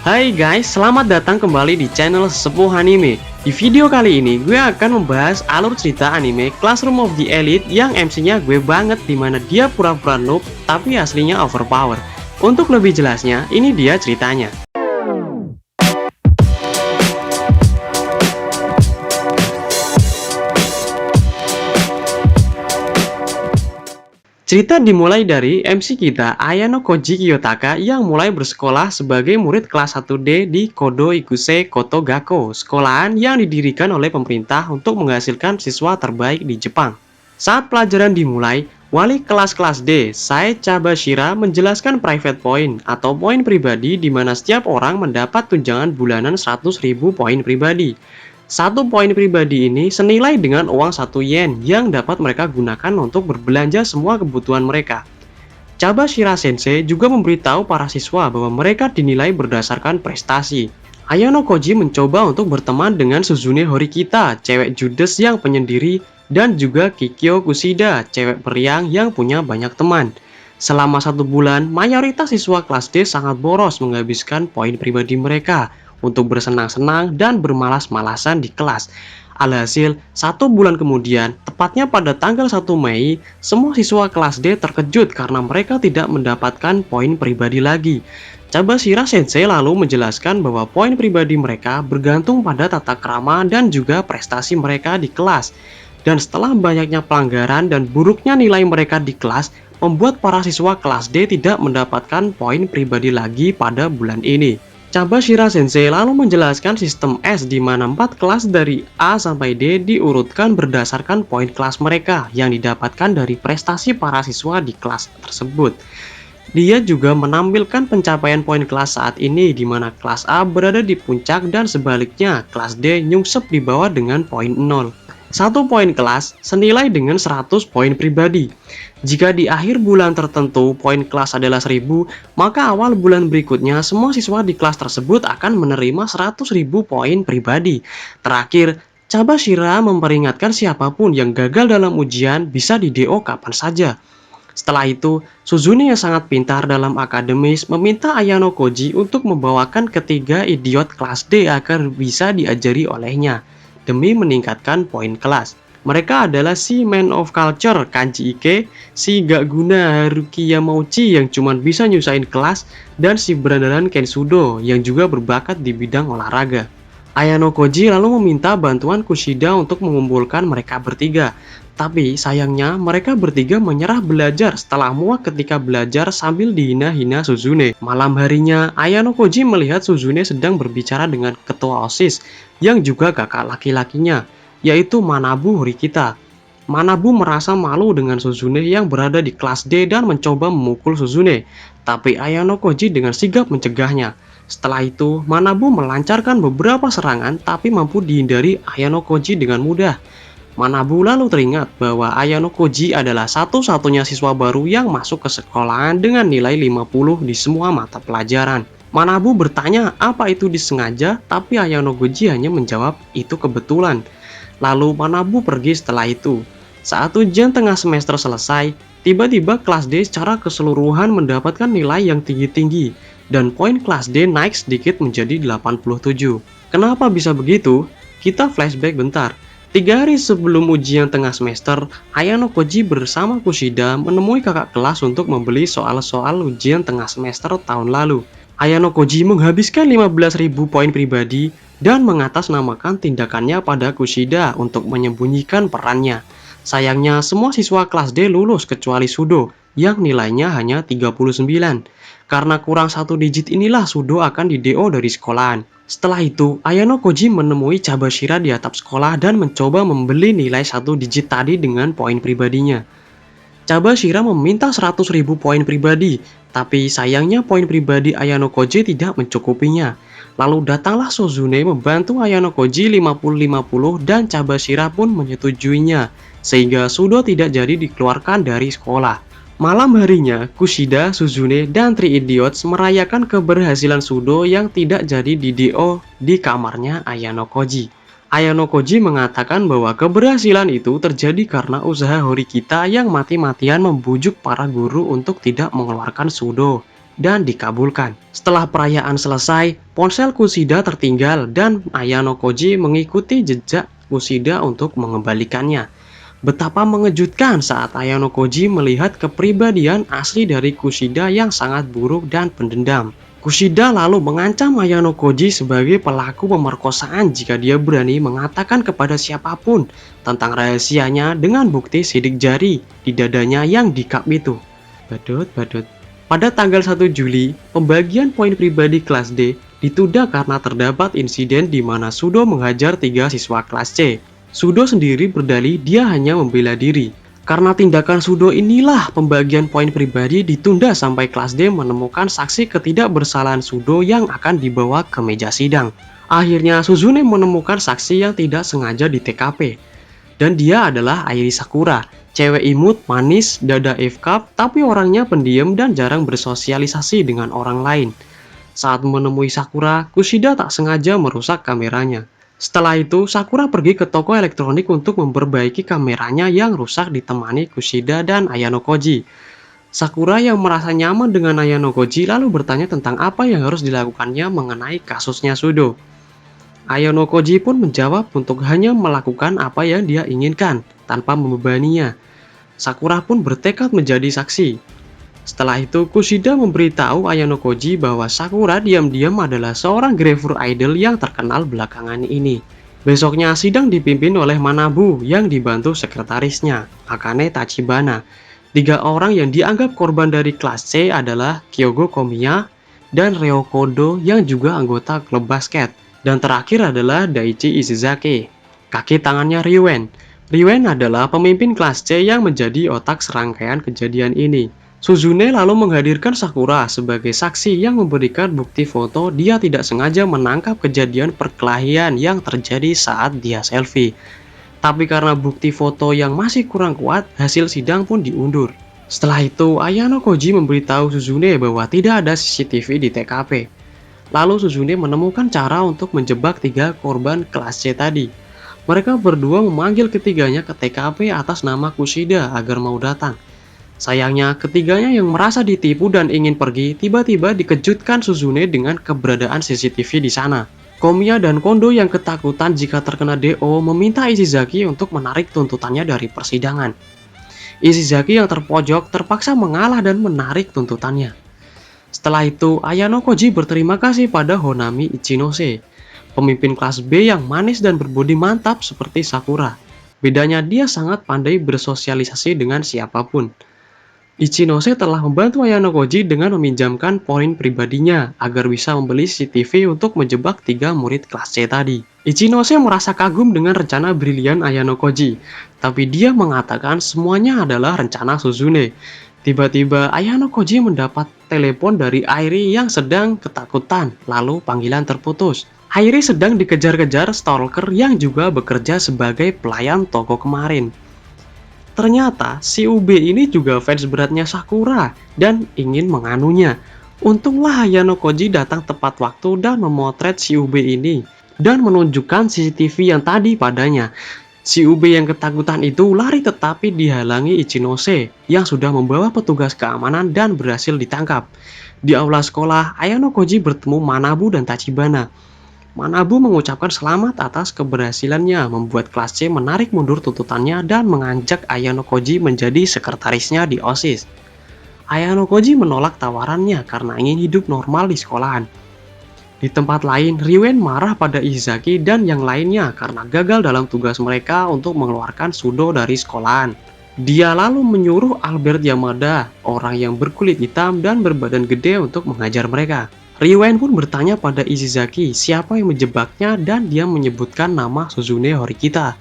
Hai guys, selamat datang kembali di channel Sesepuh Anime. Di video kali ini, gue akan membahas alur cerita anime Classroom of the Elite yang MC-nya gue banget, dimana dia pura-pura noob, tapi aslinya overpower. Untuk lebih jelasnya, ini dia ceritanya. Cerita dimulai dari MC kita, Ayano Koji Kiyotaka, yang mulai bersekolah sebagai murid kelas 1D di Kodo Ikuse Kotogako, sekolahan yang didirikan oleh pemerintah untuk menghasilkan siswa terbaik di Jepang. Saat pelajaran dimulai, wali kelas D, Sae Chabashira, menjelaskan private point atau poin pribadi di mana setiap orang mendapat tunjangan bulanan 100.000 poin pribadi. Satu poin pribadi ini senilai dengan uang 1 yen yang dapat mereka gunakan untuk berbelanja semua kebutuhan mereka. Chabashira Sensei juga memberitahu para siswa bahwa mereka dinilai berdasarkan prestasi. Ayano Koji mencoba untuk berteman dengan Suzune Horikita, cewek judes yang penyendiri, dan juga Kikyo Kushida, cewek periang yang punya banyak teman. Selama 1 bulan, mayoritas siswa kelas D sangat boros menghabiskan poin pribadi mereka untuk bersenang-senang dan bermalas-malasan di kelas. Alhasil, 1 bulan kemudian, tepatnya pada tanggal 1 Mei, semua siswa kelas D terkejut karena mereka tidak mendapatkan poin pribadi lagi. Chabashira Sensei lalu menjelaskan bahwa poin pribadi mereka bergantung pada tata krama dan juga prestasi mereka di kelas. Dan setelah banyaknya pelanggaran dan buruknya nilai mereka di kelas, membuat para siswa kelas D tidak mendapatkan poin pribadi lagi pada bulan ini. Chabashira Sensei lalu menjelaskan sistem S di mana 4 kelas dari A sampai D diurutkan berdasarkan poin kelas mereka yang didapatkan dari prestasi para siswa di kelas tersebut. Dia juga menampilkan pencapaian poin kelas saat ini di mana kelas A berada di puncak dan sebaliknya kelas D nyungsep di bawah dengan poin 0. 1 poin kelas senilai dengan 100 poin pribadi. Jika di akhir bulan tertentu poin kelas adalah 1000, maka awal bulan berikutnya semua siswa di kelas tersebut akan menerima 100.000 poin pribadi. Terakhir, Chabashira memperingatkan siapapun yang gagal dalam ujian bisa di DO kapan saja. Setelah itu, Suzune yang sangat pintar dalam akademis meminta Ayano Koji untuk membawakan ketiga idiot kelas D agar bisa diajari olehnya demi meningkatkan poin kelas. Mereka adalah si Man of Culture Kanji Ike, si gak guna Haruki Yamauchi yang cuma bisa nyusahin kelas, dan si berandalan Kensudo yang juga berbakat di bidang olahraga. Ayano Koji lalu meminta bantuan Kushida untuk mengumpulkan mereka bertiga. Tapi sayangnya mereka bertiga menyerah belajar setelah muak ketika belajar sambil dihina-hina Suzune. Malam harinya, Ayano Koji melihat Suzune sedang berbicara dengan ketua OSIS yang juga kakak laki-lakinya, yaitu Manabu Horikita. Manabu merasa malu dengan Suzune yang berada di kelas D dan mencoba memukul Suzune, tapi Ayano Koji dengan sigap mencegahnya. Setelah itu, Manabu melancarkan beberapa serangan tapi mampu dihindari Ayano Koji dengan mudah. Manabu lalu teringat bahwa Ayano Koji adalah satu-satunya siswa baru yang masuk ke sekolahan dengan nilai 50 di semua mata pelajaran. Manabu bertanya apa itu disengaja, tapi Ayano Koji hanya menjawab itu kebetulan. Lalu Manabu pergi setelah itu. Saat ujian tengah semester selesai, tiba-tiba kelas D secara keseluruhan mendapatkan nilai yang tinggi-tinggi, dan poin kelas D naik sedikit menjadi 87. Kenapa bisa begitu? Kita flashback bentar. 3 hari sebelum ujian tengah semester, Ayano Koji bersama Kushida menemui kakak kelas untuk membeli soal-soal ujian tengah semester tahun lalu. Ayano Koji menghabiskan 15.000 poin pribadi dan mengatasnamakan tindakannya pada Kushida untuk menyembunyikan perannya. Sayangnya semua siswa kelas D lulus kecuali Sudo yang nilainya hanya 39. Karena kurang 1 digit inilah Sudo akan di-DO dari sekolahan. Setelah itu, Ayano Koji menemui Chabashira di atap sekolah dan mencoba membeli nilai 1 digit tadi dengan poin pribadinya. Chabashira meminta 100.000 poin pribadi, tapi sayangnya poin pribadi Ayano Koji tidak mencukupinya. Lalu datanglah Suzune membantu Ayano Koji 50-50 dan Chabashira pun menyetujuinya, sehingga Sudo tidak jadi dikeluarkan dari sekolah. Malam harinya, Kushida, Suzune, dan Three Idiots merayakan keberhasilan Sudo yang tidak jadi di-DO di kamarnya Ayano Koji. Ayano Koji mengatakan bahwa keberhasilan itu terjadi karena usaha Horikita yang mati-matian membujuk para guru untuk tidak mengeluarkan Sudo. dan dikabulkan. Setelah perayaan selesai, ponsel Kushida tertinggal dan Ayano Koji mengikuti jejak Kushida untuk mengembalikannya. Betapa mengejutkan saat Ayano Koji melihat kepribadian asli dari Kushida yang sangat buruk dan pendendam. Kushida lalu mengancam Ayano Koji sebagai pelaku pemerkosaan jika dia berani mengatakan kepada siapapun tentang rahasianya dengan bukti sidik jari di dadanya yang dikap itu. Badut. Pada tanggal 1 Juli, pembagian poin pribadi kelas D ditunda karena terdapat insiden di mana Sudo menghajar 3 siswa kelas C. Sudo sendiri berdalih dia hanya membela diri. Karena tindakan Sudo inilah pembagian poin pribadi ditunda sampai kelas D menemukan saksi ketidakbersalahan Sudo yang akan dibawa ke meja sidang. Akhirnya Suzune menemukan saksi yang tidak sengaja di TKP. Dan dia adalah Airi Sakura, cewek imut, manis, dada F-cup, tapi orangnya pendiam dan jarang bersosialisasi dengan orang lain. Saat menemui Sakura, Kushida tak sengaja merusak kameranya. Setelah itu, Sakura pergi ke toko elektronik untuk memperbaiki kameranya yang rusak ditemani Kushida dan Ayano Koji. Sakura yang merasa nyaman dengan Ayano Koji lalu bertanya tentang apa yang harus dilakukannya mengenai kasusnya Sudo. Ayano Koji pun menjawab untuk hanya melakukan apa yang dia inginkan, tanpa membebaninya. Sakura pun bertekad menjadi saksi. Setelah itu, Kushida memberitahu Ayano Koji bahwa Sakura diam-diam adalah seorang gravure idol yang terkenal belakangan ini. Besoknya sidang dipimpin oleh Manabu yang dibantu sekretarisnya, Akane Tachibana. 3 orang yang dianggap korban dari kelas C adalah Kyogo Komiya dan Ryo Kodo yang juga anggota klub basket. Dan terakhir adalah Daichi Ishizaki, kaki tangannya Ryuen. Ryuen adalah pemimpin kelas C yang menjadi otak serangkaian kejadian ini. Suzune lalu menghadirkan Sakura sebagai saksi yang memberikan bukti foto dia tidak sengaja menangkap kejadian perkelahian yang terjadi saat dia selfie. Tapi karena bukti foto yang masih kurang kuat, hasil sidang pun diundur. Setelah itu, Ayano Koji memberitahu Suzune bahwa tidak ada CCTV di TKP. Lalu Suzune menemukan cara untuk menjebak 3 korban kelas C tadi. Mereka berdua memanggil ketiganya ke TKP atas nama Kushida agar mau datang. Sayangnya, ketiganya yang merasa ditipu dan ingin pergi tiba-tiba dikejutkan Suzune dengan keberadaan CCTV di sana. Komiya dan Kondo yang ketakutan jika terkena DO meminta Ishizaki untuk menarik tuntutannya dari persidangan. Ishizaki yang terpojok terpaksa mengalah dan menarik tuntutannya. Setelah itu, Ayano Koji berterima kasih pada Honami Ichinose, pemimpin kelas B yang manis dan berbudi mantap seperti Sakura. Bedanya dia sangat pandai bersosialisasi dengan siapapun. Ichinose telah membantu Ayano Koji dengan meminjamkan poin pribadinya agar bisa membeli CCTV untuk menjebak 3 murid kelas C tadi. Ichinose merasa kagum dengan rencana brilian Ayano Koji, tapi dia mengatakan semuanya adalah rencana Suzune. Tiba-tiba Ayano Koji mendapat telepon dari Airi yang sedang ketakutan, lalu panggilan terputus. Airi sedang dikejar-kejar stalker yang juga bekerja sebagai pelayan toko kemarin. Ternyata si UB ini juga fans beratnya Sakura dan ingin menganunya. Untunglah Ayano Koji datang tepat waktu dan memotret si UB ini dan menunjukkan CCTV yang tadi padanya. Si UB yang ketakutan itu lari tetapi dihalangi Ichinose yang sudah membawa petugas keamanan dan berhasil ditangkap. Di aula sekolah, Ayano Koji bertemu Manabu dan Tachibana. Manabu mengucapkan selamat atas keberhasilannya membuat kelas C menarik mundur tuntutannya dan mengajak Ayano Koji menjadi sekretarisnya di OSIS. Ayano Koji menolak tawarannya karena ingin hidup normal di sekolahan. Di tempat lain, Ryuen marah pada Ishizaki dan yang lainnya karena gagal dalam tugas mereka untuk mengeluarkan Sudo dari sekolahan. Dia lalu menyuruh Albert Yamada, orang yang berkulit hitam dan berbadan gede, untuk mengajar mereka. Ryuen pun bertanya pada Ishizaki siapa yang menjebaknya dan dia menyebutkan nama Suzune Horikita.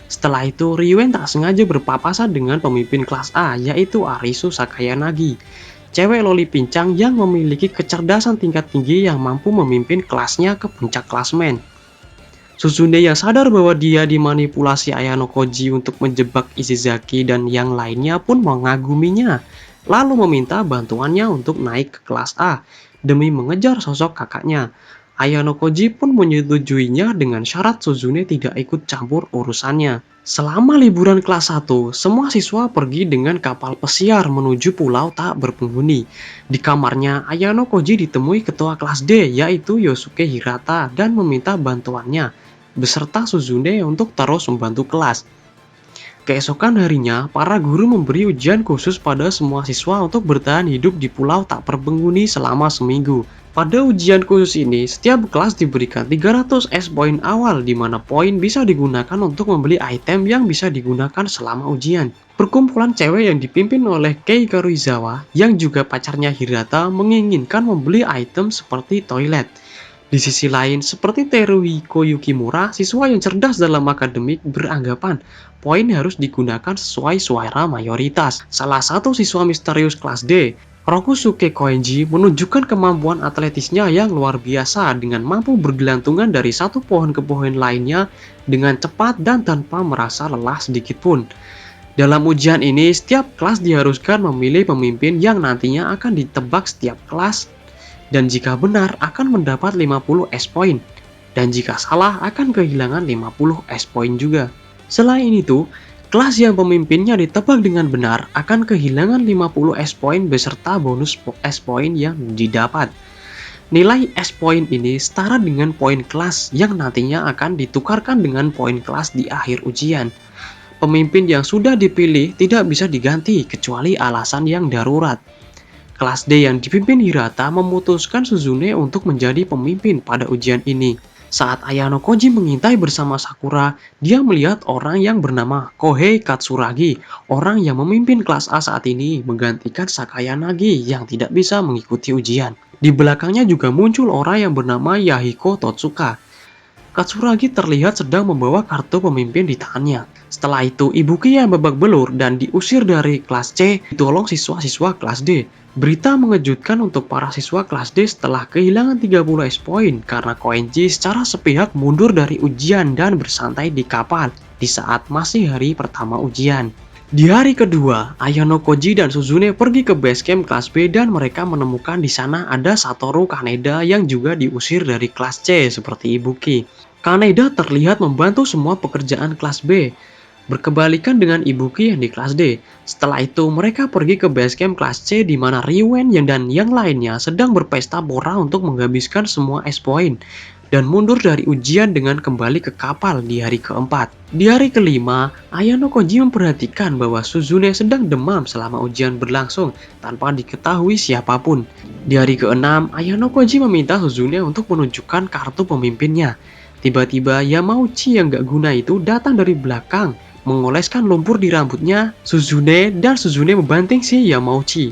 Setelah itu, Ryuen tak sengaja berpapasan dengan pemimpin kelas A yaitu Arisu Sakayanagi, cewek loli pincang yang memiliki kecerdasan tingkat tinggi yang mampu memimpin kelasnya ke puncak klasmen. Suzune yang sadar bahwa dia dimanipulasi Ayano Koji untuk menjebak Ishizaki dan yang lainnya pun mengaguminya, lalu meminta bantuannya untuk naik ke kelas A demi mengejar sosok kakaknya. Ayano Koji pun menyetujuinya dengan syarat Suzune tidak ikut campur urusannya. Selama liburan kelas 1, semua siswa pergi dengan kapal pesiar menuju pulau tak berpenghuni. Di kamarnya, Ayano Koji ditemui ketua kelas D, yaitu Yosuke Hirata, dan meminta bantuannya, beserta Suzune untuk terus membantu kelas. Keesokan harinya, para guru memberi ujian khusus pada semua siswa untuk bertahan hidup di pulau tak berpenghuni selama seminggu. Pada ujian khusus ini, setiap kelas diberikan 300 S poin awal, di mana poin bisa digunakan untuk membeli item yang bisa digunakan selama ujian. Perkumpulan cewek yang dipimpin oleh Kei Karuizawa, yang juga pacarnya Hirata, menginginkan membeli item seperti toilet. Di sisi lain, seperti Teruhiko Yukimura, siswa yang cerdas dalam akademik beranggapan poin harus digunakan sesuai suara mayoritas. Salah satu siswa misterius kelas D, Rokusuke Koenji, menunjukkan kemampuan atletisnya yang luar biasa dengan mampu bergelantungan dari satu pohon ke pohon lainnya dengan cepat dan tanpa merasa lelah sedikitpun. Dalam ujian ini, setiap kelas diharuskan memilih pemimpin yang nantinya akan ditebak setiap kelas, dan jika benar akan mendapat 50 S point, dan jika salah akan kehilangan 50 S point juga. Selain itu, kelas yang pemimpinnya ditebak dengan benar akan kehilangan 50 S point beserta bonus S point yang didapat. Nilai S point ini setara dengan poin kelas yang nantinya akan ditukarkan dengan poin kelas di akhir ujian. Pemimpin yang sudah dipilih tidak bisa diganti kecuali alasan yang darurat. Kelas D yang dipimpin Hirata memutuskan Suzune untuk menjadi pemimpin pada ujian ini. Saat Ayano Koji mengintai bersama Sakura, dia melihat orang yang bernama Kohei Katsuragi, orang yang memimpin kelas A saat ini, menggantikan Sakayanagi yang tidak bisa mengikuti ujian. Di belakangnya juga muncul orang yang bernama Yahiko Totsuka. Katsuragi terlihat sedang membawa kartu pemimpin di tangannya. Setelah itu, Ibuki yang babak belur dan diusir dari kelas C ditolong siswa-siswa kelas D. Berita mengejutkan untuk para siswa kelas D setelah kehilangan 30 S point karena Koenji secara sepihak mundur dari ujian dan bersantai di kapal di saat masih hari pertama ujian. Di hari kedua, Ayano Koji dan Suzune pergi ke base camp kelas B dan mereka menemukan di sana ada Satoru Kaneda yang juga diusir dari kelas C seperti Ibuki. Kaneda terlihat membantu semua pekerjaan kelas B, berkebalikan dengan Ibuki yang di kelas D. Setelah itu, mereka pergi ke base camp kelas C di mana Ryuen dan yang lainnya sedang berpesta pora untuk menghabiskan semua S point dan mundur dari ujian dengan kembali ke kapal di hari keempat. Di hari kelima, Ayano Koji memperhatikan bahwa Suzune sedang demam selama ujian berlangsung tanpa diketahui siapapun. Di hari keenam, Ayano Koji meminta Suzune untuk menunjukkan kartu pemimpinnya. Tiba-tiba Yamauchi yang gak guna itu datang dari belakang, mengoleskan lumpur di rambutnya Suzune dan Suzune membanting si Yamauchi.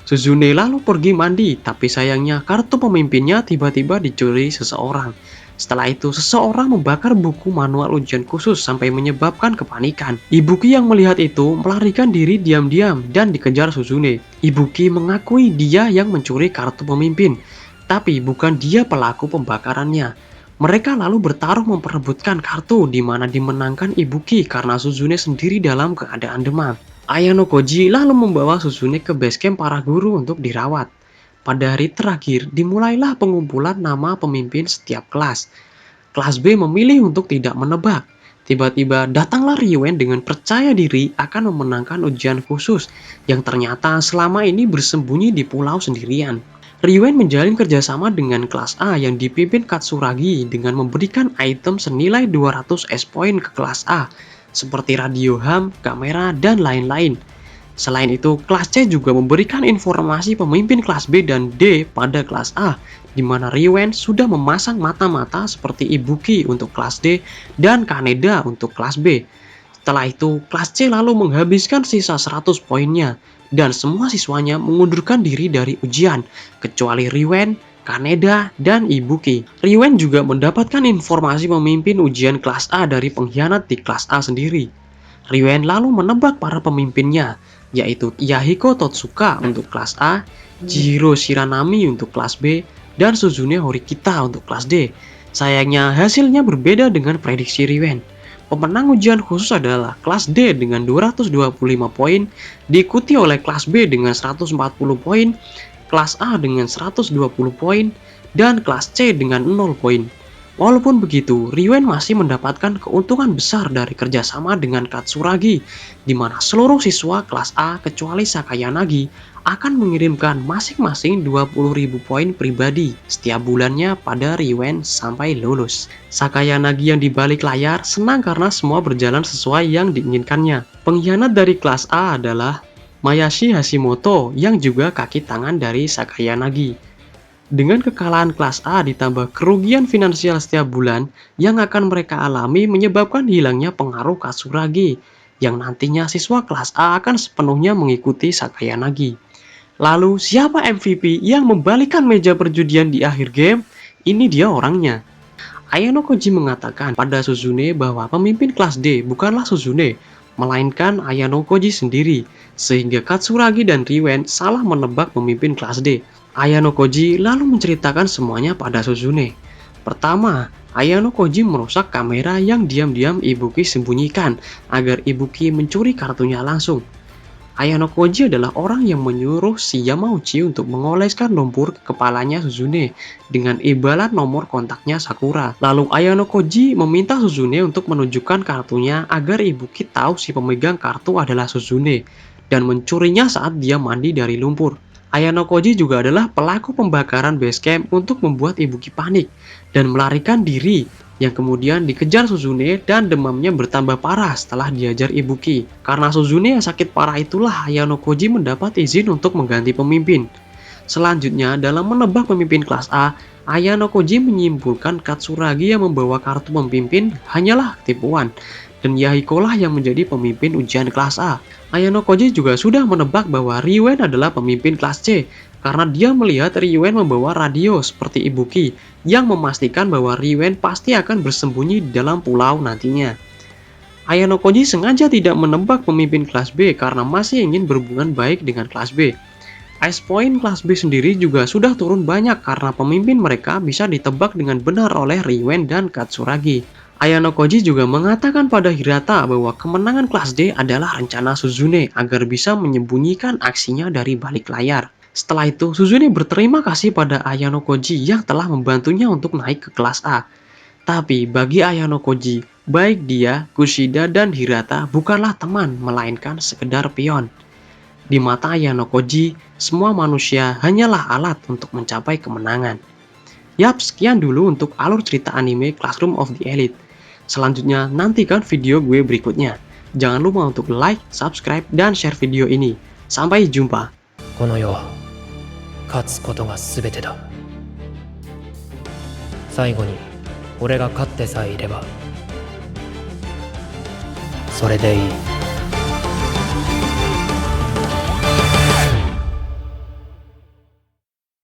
Suzune lalu pergi mandi, tapi sayangnya kartu pemimpinnya tiba-tiba dicuri seseorang. Setelah itu, seseorang membakar buku manual ujian khusus sampai menyebabkan kepanikan. Ibuki yang melihat itu melarikan diri diam-diam dan dikejar Suzune. Ibuki mengakui dia yang mencuri kartu pemimpin, tapi bukan dia pelaku pembakarannya. Mereka lalu bertarung memperebutkan kartu di mana dimenangkan Ibuki karena Suzune sendiri dalam keadaan demam. Ayano Koji lalu membawa Suzune ke base camp para guru untuk dirawat. Pada hari terakhir, dimulailah pengumpulan nama pemimpin setiap kelas. Kelas B memilih untuk tidak menebak. Tiba-tiba datanglah Ryuen dengan percaya diri akan memenangkan ujian khusus yang ternyata selama ini bersembunyi di pulau sendirian. Ryuen menjalin kerjasama dengan kelas A yang dipimpin Katsuragi dengan memberikan item senilai 200 S point ke kelas A, seperti radio ham, kamera, dan lain-lain. Selain itu, kelas C juga memberikan informasi pemimpin kelas B dan D pada kelas A, di mana Ryuen sudah memasang mata-mata seperti Ibuki untuk kelas D dan Kaneda untuk kelas B. Setelah itu, kelas C lalu menghabiskan sisa 100 poinnya, dan semua siswanya mengundurkan diri dari ujian, kecuali Ryuen, Kaneda, dan Ibuki. Ryuen juga mendapatkan informasi pemimpin ujian kelas A dari pengkhianat di kelas A sendiri. Ryuen lalu menebak para pemimpinnya, yaitu Yahiko Totsuka untuk kelas A, Chihiro Shiranami untuk kelas B, dan Suzune Horikita untuk kelas D. Sayangnya hasilnya berbeda dengan prediksi Ryuen. Pemenang ujian khusus adalah kelas D dengan 225 poin, diikuti oleh kelas B dengan 140 poin, kelas A dengan 120 poin, dan kelas C dengan 0 poin. Walaupun begitu, Riwen masih mendapatkan keuntungan besar dari kerjasama dengan Katsuragi, di mana seluruh siswa kelas A kecuali Sakayanagi akan mengirimkan masing-masing 20.000 poin pribadi setiap bulannya pada Riwen sampai lulus. Sakayanagi yang di balik layar senang karena semua berjalan sesuai yang diinginkannya. Pengkhianat dari kelas A adalah Mayashi Hashimoto yang juga kaki tangan dari Sakayanagi. Dengan kekalahan kelas A ditambah kerugian finansial setiap bulan yang akan mereka alami menyebabkan hilangnya pengaruh Katsuragi, yang nantinya siswa kelas A akan sepenuhnya mengikuti Sakayanagi. Lalu siapa MVP yang membalikan meja perjudian di akhir game? Ini dia orangnya. Ayano Koji mengatakan pada Suzune bahwa pemimpin kelas D bukanlah Suzune, melainkan Ayano Koji sendiri, sehingga Katsuragi dan Riwen salah menebak pemimpin kelas D. Ayano Koji lalu menceritakan semuanya pada Suzune. Pertama, Ayano Koji merusak kamera yang diam-diam Ibuki sembunyikan agar Ibuki mencuri kartunya langsung. Ayano Koji adalah orang yang menyuruh si Yamauchi untuk mengoleskan lumpur ke kepalanya Suzune dengan imbalan nomor kontaknya Sakura. Lalu Ayano Koji meminta Suzune untuk menunjukkan kartunya agar Ibuki tahu si pemegang kartu adalah Suzune dan mencurinya saat dia mandi dari lumpur. Ayano Koji juga adalah pelaku pembakaran base camp untuk membuat Ibuki panik dan melarikan diri, yang kemudian dikejar Suzune dan demamnya bertambah parah setelah diajar Ibuki. Karena Suzune yang sakit parah itulah Ayano Koji mendapat izin untuk mengganti pemimpin. Selanjutnya, dalam menebak pemimpin kelas A, Ayano Koji menyimpulkan Katsuragi yang membawa kartu pemimpin hanyalah tipuan, dan Yahiko lah yang menjadi pemimpin ujian kelas A. Ayano Koji juga sudah menebak bahwa Riwen adalah pemimpin kelas C, karena dia melihat Riwen membawa radio seperti Ibuki, yang memastikan bahwa Riwen pasti akan bersembunyi di dalam pulau nantinya. Ayano Koji sengaja tidak menebak pemimpin kelas B karena masih ingin berhubungan baik dengan kelas B. Ice Point kelas B sendiri juga sudah turun banyak karena pemimpin mereka bisa ditebak dengan benar oleh Riwen dan Katsuragi. Ayano Koji juga mengatakan pada Hirata bahwa kemenangan kelas D adalah rencana Suzune agar bisa menyembunyikan aksinya dari balik layar. Setelah itu, Suzune berterima kasih pada Ayano Koji yang telah membantunya untuk naik ke kelas A. Tapi bagi Ayano Koji, baik dia, Kushida, dan Hirata bukanlah teman, melainkan sekedar pion. Di mata Ayano Koji, semua manusia hanyalah alat untuk mencapai kemenangan. Yap, sekian dulu untuk alur cerita anime Classroom of the Elite. Selanjutnya, nantikan video gue berikutnya. Jangan lupa untuk like, subscribe, dan share video ini. Sampai jumpa. この世は勝つことが全てだ。最後に俺が勝ってさえいればそれでいい。